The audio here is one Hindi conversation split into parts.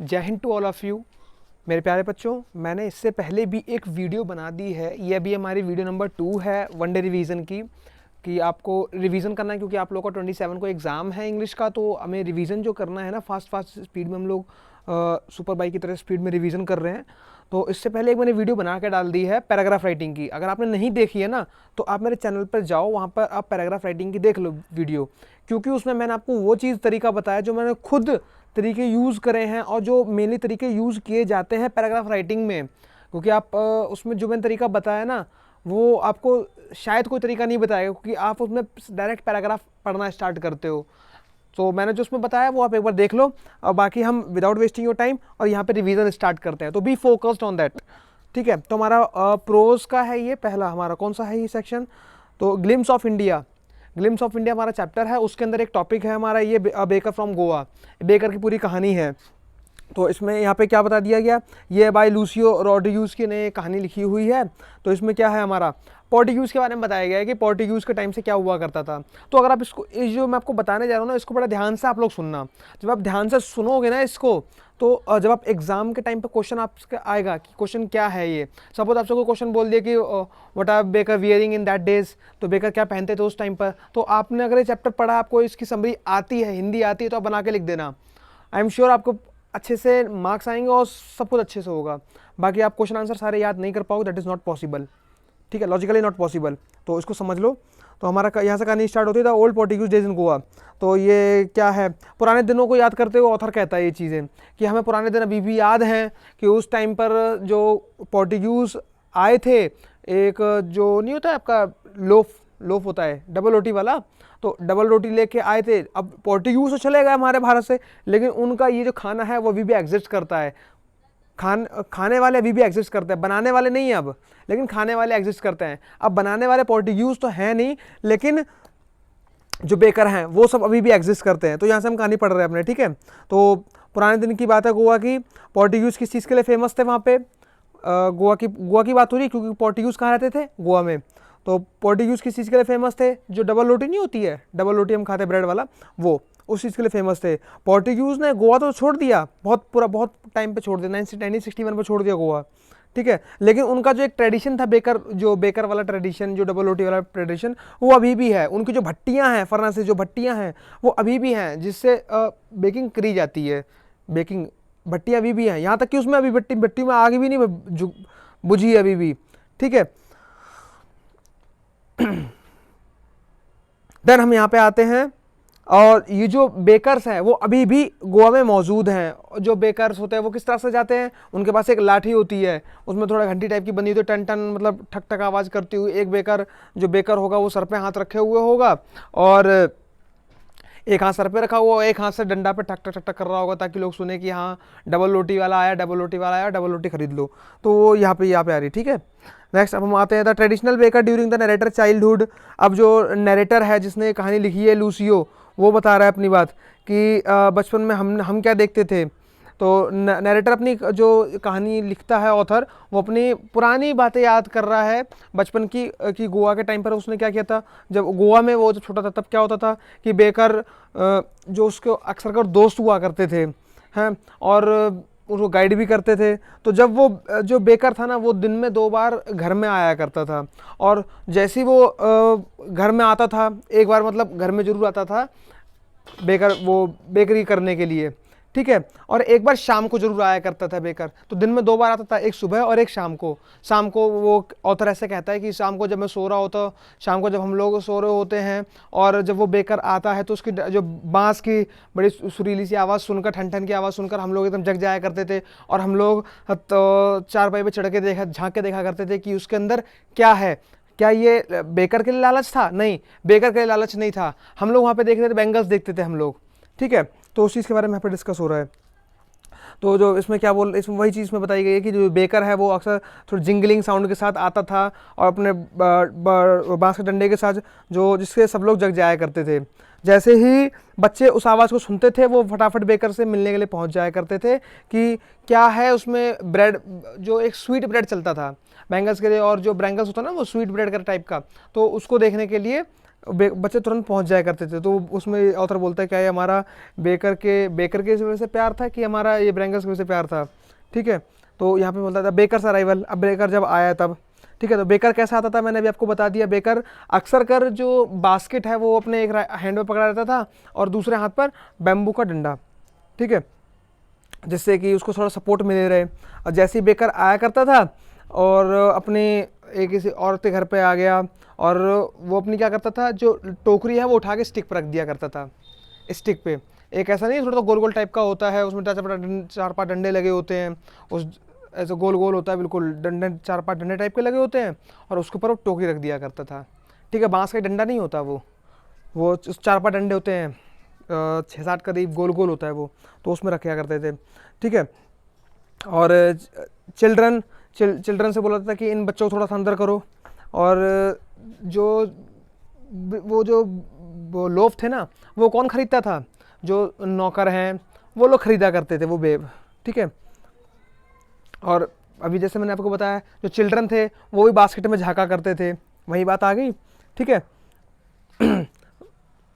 जय Hind to all of you मेरे प्यारे बच्चों। मैंने इससे पहले भी एक वीडियो बना दी है, ये अभी हमारी वीडियो नंबर 2 है वन डे रिवीजन की, कि आपको रिवीजन करना है क्योंकि आप लोगों का 27 को एग्ज़ाम है इंग्लिश का। तो हमें रिवीजन जो करना है ना, फास्ट स्पीड में हम लोग सुपर बाइक की तरह स्पीड में रिवीजन कर रहे हैं। तो इससे पहले एक मैंने वीडियो बना के डाल दी है पैराग्राफ राइटिंग की। अगर आपने नहीं देखी है ना तो आप मेरे चैनल पर जाओ, वहाँ पर आप पैराग्राफ राइटिंग की देख लो वीडियो, क्योंकि उसमें मैंने आपको वो चीज़ तरीका बताया जो मैंने खुद तरीके यूज़ करे हैं और जो मेनली तरीके यूज़ किए जाते हैं पैराग्राफ राइटिंग में। क्योंकि आप उसमें जो मैंने तरीका बताया ना, वो आपको शायद कोई तरीका नहीं बताएगा, क्योंकि आप उसमें डायरेक्ट पैराग्राफ पढ़ना स्टार्ट करते हो। तो मैंने जो उसमें बताया वो आप एक बार देख लो, और बाकी हम विदाउट वेस्टिंग योर टाइम और यहाँ पे रिवीजन स्टार्ट करते हैं। तो बी फोकस्ड ऑन दैट, ठीक है। तो हमारा प्रोज का है ये पहला, हमारा कौन सा है ये सेक्शन, तो glimpse of India. Glimpse of India हमारा चैप्टर है, उसके अंदर एक टॉपिक है हमारा ये बेकर फ्रॉम गोवा, बेकर की पूरी कहानी है। तो इसमें यहाँ पे क्या बता दिया गया, ये बाय लूसियो रोड्रिग्यूज की ने कहानी लिखी हुई है। तो इसमें क्या है, हमारा पोर्टुगीज़ के बारे में बताया गया है कि पोर्टुगीज़ के टाइम से क्या हुआ करता था। तो अगर आप इसको, इस जो मैं आपको बताने जा रहा हूँ ना, इसको बड़ा ध्यान से आप लोग सुनना। जब आप ध्यान से सुनोगे ना इसको, तो जब आप एग्जाम के टाइम पे क्वेश्चन आपके आएगा कि क्वेश्चन क्या है ये, सपोज आपसे कोई क्वेश्चन बोल दिया कि what are baker wearing in that days, तो बेकर क्या पहनते थे उस टाइम पर। तो आपने अगर ये चैप्टर पढ़ा, आपको इसकी समरी आती है, हिंदी आती है, तो आप बना के लिख देना। आई एम श्योर आपको अच्छे से मार्क्स आएंगे और सब कुछ अच्छे से होगा। बाकी आप क्वेश्चन आंसर सारे याद नहीं कर पाओगे, दैट इज़ नॉट पॉसिबल, ठीक है, लॉजिकली नॉट पॉसिबल। तो इसको समझ लो। तो हमारा यहाँ से कहानी स्टार्ट होती है, the old Portuguese days in Goa. तो ये क्या है, पुराने दिनों को याद करते हुए ऑथर कहता है ये चीज़ें कि हमें पुराने दिन अभी भी याद हैं कि उस टाइम पर जो पोर्टुगीज आए थे, एक जो नहीं होता है आपका लोफ होता है डबल रोटी वाला, तो डबल रोटी लेके आए थे। अब पोर्टुगीज तो चले गए हमारे भारत से, लेकिन उनका ये जो खाना है वो अभी भी एग्जिस्ट करता है। खाने वाले अभी भी एग्जिस्ट करते हैं, बनाने वाले नहीं है अब, लेकिन खाने वाले एग्जिस्ट करते हैं। अब बनाने वाले पोर्टुगीज तो हैं नहीं, लेकिन जो बेकर हैं वो सब अभी भी एग्जिस्ट करते हैं। तो यहाँ से हम कहानी पढ़ रहे हैं अपने, ठीक है। तो पुराने दिन की बात है गोवा की। पोर्टुगीज किस चीज़ के लिए फेमस थे वहाँ पे, गोवा की बात हो रही है, क्योंकि पोर्टुगीज कहाँ रहते थे, गोवा में। तो पोर्टुगीज किस चीज़ के लिए फेमस थे, जो डबल रोटी नहीं होती है, डबल रोटी हम खाते ब्रेड वाला, वो उस चीज़ के लिए फेमस थे। पोर्टुगीज ने गोवा तो छोड़ दिया, बहुत टाइम पे छोड़ दिया, 1961 पे छोड़ दिया गोवा, ठीक है। लेकिन उनका जो एक ट्रेडिशन था बेकर वाला ट्रेडिशन, जो डबल रोटी वाला ट्रेडिशन, वो अभी भी है। उनकी जो भट्टियाँ हैं, फर्नेस से जो भट्टियाँ हैं वो अभी भी हैं, जिससे बेकिंग करी जाती है। बेकिंग भट्टियाँ अभी भी हैं, यहाँ तक कि उसमें अभी भट्टी में आग भी नहीं बुझी है अभी भी, ठीक है। देन हम यहाँ पे आते हैं, और ये जो बेकर्स हैं वो अभी भी गोवा में मौजूद हैं। जो बेकर्स होते हैं वो किस तरह से जाते हैं, उनके पास एक लाठी होती है, उसमें थोड़ा घंटी टाइप की बनी होती है, टन टन मतलब ठक ठक आवाज़ करती हुई। एक बेकर होगा वो सर पे हाथ रखे हुए होगा, और एक हाथ सर पे रखा हुआ, एक हाथ से डंडा पे ठक ठक ठक ठक कर रहा होगा, ताकि लोग सुने कि हाँ डबल रोटी वाला आया, डबल रोटी खरीद लो। तो वो यहाँ पे आ रही, ठीक है। नेक्स्ट अब हम आते हैं, the traditional baker during the narrator childhood. अब जो नरेटर है जिसने कहानी लिखी है, लूसियो, वो बता रहा है अपनी बात कि बचपन में हम क्या देखते थे। तो नरेटर अपनी जो कहानी लिखता है ऑथर, वो अपनी पुरानी बातें याद कर रहा है बचपन की, कि गोवा के टाइम पर उसने क्या किया था। जब गोवा में वो जब छोटा था तब क्या होता था कि बेकर जो उसके अक्सर कर दोस्त हुआ करते थे हैं, और उसको गाइड भी करते थे। तो जब वो जो बेकर था ना, वो दिन में 2 बार घर में आया करता था, और जैसे ही वो घर में आता था, एक बार मतलब घर में जरूर आता था बेकर, वो बेकरी करने के लिए, ठीक है। और एक बार शाम को जरूर आया करता था बेकर। तो दिन में 2 बार आता था, एक सुबह और एक शाम को वो ऑथर ऐसे कहता है कि शाम को जब मैं सो रहा होता, शाम को जब हम लोग सो रहे होते हैं, और जब वो बेकर आता है तो उसकी जो बांस की बड़ी सुरीली सी आवाज़ सुनकर, ठन ठन की आवाज़ सुनकर हम लोग एकदम जग जाया करते थे, और हम लोग तो चारपाई पे चढ़ के झाँक के देखा करते थे कि उसके अंदर क्या है। क्या ये बेकर के लिए लालच था? नहीं, बेकर के लिए लालच नहीं था। हम लोग वहाँ पे देखते थे, बैंगल्स देखते थे हम लोग, ठीक है। तो उस चीज़ के बारे में यहाँ पे डिस्कस हो रहा है। तो जो इसमें इसमें वही चीज़ में बताई गई है कि जो बेकर है वो अक्सर थोड़ा जिंगलिंग साउंड के साथ आता था, और अपने बांस के डंडे के साथ, जो जिससे सब लोग जग जाया करते थे। जैसे ही बच्चे उस आवाज़ को सुनते थे, वो फटाफट बेकर से मिलने के लिए पहुंच जाया करते थे कि क्या है उसमें। ब्रेड, जो एक स्वीट ब्रेड चलता था बैंगल्स के लिए, और जो ब्रैंगल्स होता है ना वो स्वीट ब्रेड का टाइप का, तो उसको देखने के लिए बच्चे तुरंत पहुंच जाया करते थे। तो उसमें ऑथर बोलता है क्या ये हमारा बेकर के वजह से प्यार था कि हमारा ये ब्रेंगर्स की वजह से प्यार था, ठीक है। तो यहाँ पे बोलता था बेकर्स अराइवल, अब बेकर जब आया तब, ठीक है। तो बेकर कैसा आता था मैंने अभी आपको बता दिया। बेकर अक्सर कर जो बास्केट है वो अपने एक हैंड में पकड़ा रहता था और दूसरे हाथ पर बैम्बू का डंडा, ठीक है, जिससे कि उसको थोड़ा सपोर्ट मिले रहे। और जैसे ही बेकर आया करता था और अपने एक किसी औरत के घर पे आ गया और वो अपनी क्या करता था, जो टोकरी है वो उठा के स्टिक पर रख दिया करता था। स्टिक पे एक ऐसा नहीं, थोड़ा सा गोल गोल टाइप का होता है, उसमें 4-5 डंडे लगे होते हैं, उस ऐसे गोल गोल होता है बिल्कुल, डंडे 4-5 डंडे टाइप के लगे होते हैं और उसके ऊपर वो टोकरी रख दिया करता था, ठीक है। बांस का डंडा नहीं होता वो 4-5 डंडे होते हैं, 6-7 करीब गोल गोल होता है वो, तो उसमें रखा करते थे, ठीक है। और चिल्ड्रन से बोला था कि इन बच्चों को थोड़ा सा अंदर करो। और वो लोफ थे ना, वो कौन खरीदता था, जो नौकर हैं वो लोग खरीदा करते थे वो बेब, ठीक है। और अभी जैसे मैंने आपको बताया जो चिल्ड्रन थे वो भी बास्केट में झाँका करते थे, वही बात आ गई, ठीक है।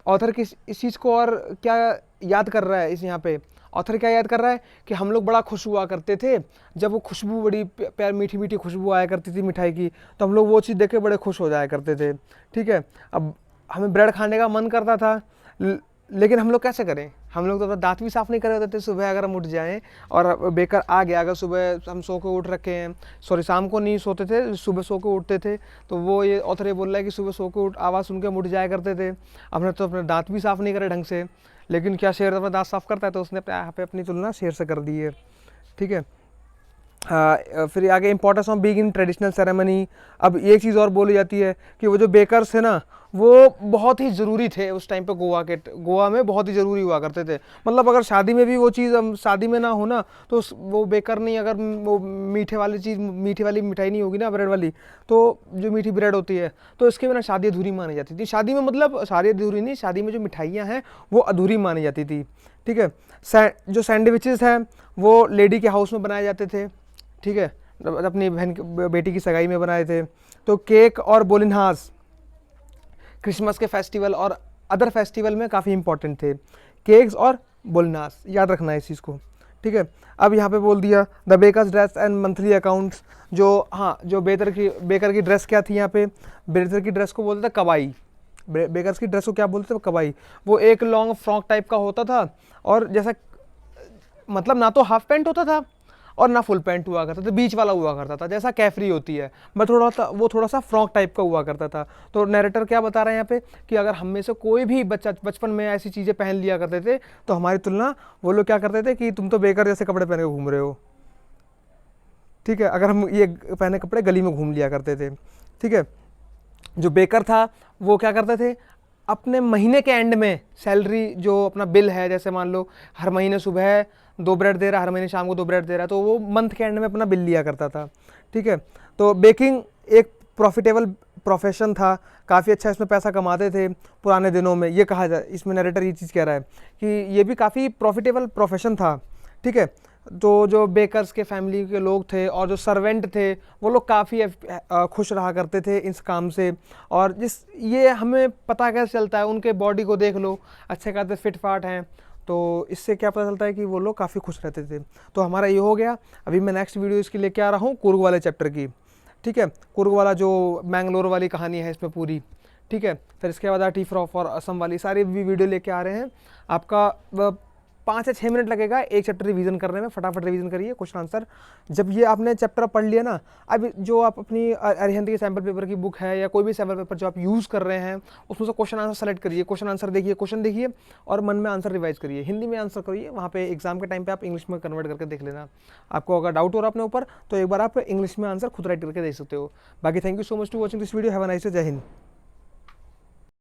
ऑथर किस इस चीज़ को और क्या याद कर रहा है, इस यहाँ पे ऑथर क्या याद कर रहा है कि हम लोग बड़ा खुश हुआ करते थे जब वो खुशबू, बड़ी प्यार मीठी मीठी खुशबू आया करती थी मिठाई की, तो हम लोग वो चीज़ देख के बड़े खुश हो जाया करते थे, ठीक है। अब हमें ब्रेड खाने का मन करता था, लेकिन हम लोग कैसे करें, हम लोग तो अपना दांत भी साफ़ नहीं कर रहे होते थे सुबह अगर हम उठ जाएँ और बेकर आ गया, अगर सुबह हम सो के उठ रखे हैं, सॉरी शाम को नहीं सोते थे, सुबह सो के उठते थे, तो वो ये ऑथर ये बोल रहा है कि सुबह सो के उठ आवाज़ सुन के हम उठ जाया करते थे, हमने तो अपने दांत भी साफ़ नहीं करे ढंग से। लेकिन क्या शेर अपना दांत साफ़ करता है, तो उसने यहाँ पे अपनी तुलना शेर से कर दी है, ठीक है। फिर आगे importance of being in traditional ceremony. अब एक चीज़ और बोली जाती है कि वो जो बेकर्स थे ना वो बहुत ही ज़रूरी थे उस टाइम पे, गोवा में बहुत ही ज़रूरी हुआ करते थे। मतलब अगर शादी में भी वो चीज़ शादी में ना हो ना, तो वो बेकर नहीं, अगर वो मीठी वाली मिठाई नहीं होगी ना, ब्रेड वाली, तो जो मीठी ब्रेड होती है, तो इसके बिना शादी अधूरी मानी जाती थी। शादी में मतलब शादी अधूरी नहीं, शादी में जो मिठाइयाँ हैं वो अधूरी मानी जाती थी, ठीक है। जो सैंडविचेस हैं वो लेडी के हाउस में बनाए जाते थे, ठीक है, अपनी बेटी की सगाई में बनाए थे। तो केक और बोलिनहास क्रिसमस के फेस्टिवल और अदर फेस्टिवल में काफ़ी इंपॉर्टेंट थे, केक्स और बोलिनहास, याद रखना है इस चीज़ को, ठीक है। अब यहाँ पे बोल दिया the bakers dress and monthly accounts. जो बेकर की ड्रेस क्या थी, यहाँ पे बेकर की ड्रेस को बोलते थे कबाई, बेकर्स की ड्रेस को क्या बोलते थे, कबाई। वो एक लॉन्ग फ्रॉक टाइप का होता था, और जैसा मतलब ना तो हाफ पैंट होता था और ना फुल पैंट हुआ करता था, बीच वाला हुआ करता था, जैसा कैफरी होती है, बट थोड़ा सा फ्रॉक टाइप का हुआ करता था। तो नैरेटर क्या बता रहे हैं यहाँ पे कि अगर हम में से कोई भी बच्चा बचपन में ऐसी चीज़ें पहन लिया करते थे, तो हमारी तुलना वो लोग क्या करते थे कि तुम तो बेकर जैसे कपड़े पहन के घूम रहे हो, ठीक है। अगर हम ये पहने कपड़े गली में घूम लिया करते थे, ठीक है। जो बेकर था वो क्या करते थे, अपने महीने के एंड में सैलरी जो अपना बिल है, जैसे मान लो हर महीने सुबह 2 ब्रेड दे रहा है, हर महीने शाम को 2 ब्रेड दे रहा है, तो वो मंथ के एंड में अपना बिल लिया करता था, ठीक है। तो बेकिंग एक प्रॉफिटेबल प्रोफेशन था, काफ़ी अच्छा इसमें पैसा कमाते थे पुराने दिनों में, ये कहा जाए, इसमें नरेटर ये चीज़ कह रहा है कि ये भी काफ़ी प्रॉफिटेबल प्रोफेशन था, ठीक है। तो जो बेकर्स के फैमिली के लोग थे और जो सर्वेंट थे वो लोग काफ़ी खुश रहा करते थे इस काम से। और ये हमें पता कैसे चलता है, उनके बॉडी को देख लो, अच्छे खासे फिट फाट हैं, तो इससे क्या पता चलता है कि वो लोग काफ़ी खुश रहते थे। तो हमारा ये हो गया। अभी मैं नेक्स्ट वीडियो इसकी लेके आ रहा हूँ कुर्ग वाले चैप्टर की, ठीक है। कुर्ग वाला जो मैंगलोर वाली कहानी है इसमें पूरी, ठीक है। फिर इसके बाद टी फॉर असम वाली सारी भी वीडियो लेके आ रहे हैं। आपका 5 या 6 मिनट लगेगा एक चैप्टर रिवीजन करने में, फटाफट रिवीजन करिए क्वेश्चन आंसर। जब ये आपने चैप्टर पढ़ लिया ना, अब जो आप अपनी अरिहंत की सैम्पल पेपर की बुक है या कोई भी सैम्पल पेपर जो आप यूज़ कर रहे हैं, उसमें से क्वेश्चन आंसर सेलेक्ट करिए, क्वेश्चन आंसर देखिए, क्वेश्चन देखिए और मन में आंसर रिवाइज करिए, हिंदी में आंसर करिए, वहाँ पे एग्जाम के टाइम पे आप इंग्लिश में कन्वर्ट करके देख लेना। आपको अगर डाउट हो रहा है अपने ऊपर, तो एक बार आप इंग्लिश में आंसर खुद राइट करके देख सकते हो। बाकी thank you so much to watching this video. Have a nice day. जय हिंद।